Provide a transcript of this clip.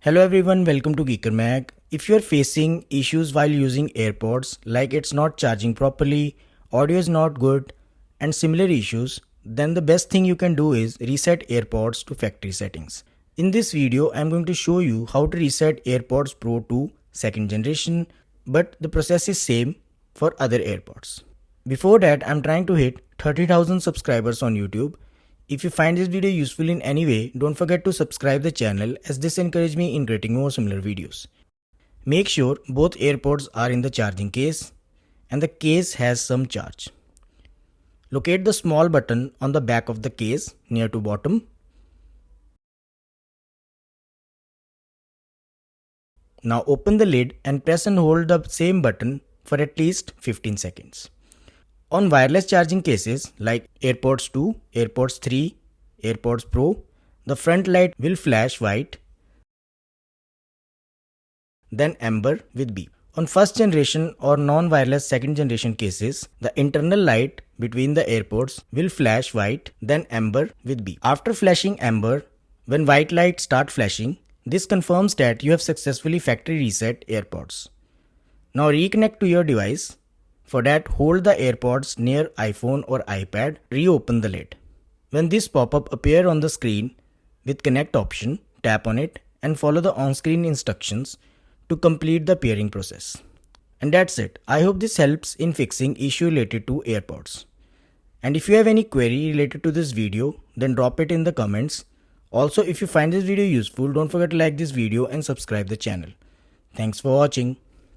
Hello everyone, welcome to Geeker Mag. If you are facing issues while using AirPods, like it's not charging properly, audio is not good, and similar issues, then the best thing you can do is reset AirPods to factory settings. In this video, I'm going to show you how to reset AirPods Pro to second generation, but the process is same for other AirPods. Before that, I'm trying to hit 30,000 subscribers on YouTube. If you find this video useful in any way, don't forget to subscribe the channel as this encourages me in creating more similar videos. Make sure both AirPods are in the charging case and the case has some charge. Locate the small button on the back of the case near to bottom. Now open the lid and press and hold the same button for at least 15 seconds. On wireless charging cases like AirPods 2, AirPods 3, AirPods Pro, the front light will flash white, then amber with beep. On first generation or non-wireless second generation cases, the internal light between the AirPods will flash white, then amber with beep. After flashing amber, when white light start flashing, this confirms that you have successfully factory reset AirPods. Now reconnect to your device. For that, hold the AirPods near iPhone or iPad, reopen the lid. When this pop-up appears on the screen with connect option, tap on it and follow the on-screen instructions to complete the pairing process. And that's it. I hope this helps in fixing issue related to AirPods. And if you have any query related to this video, then drop it in the comments. Also, if you find this video useful, don't forget to like this video and subscribe the channel. Thanks for watching.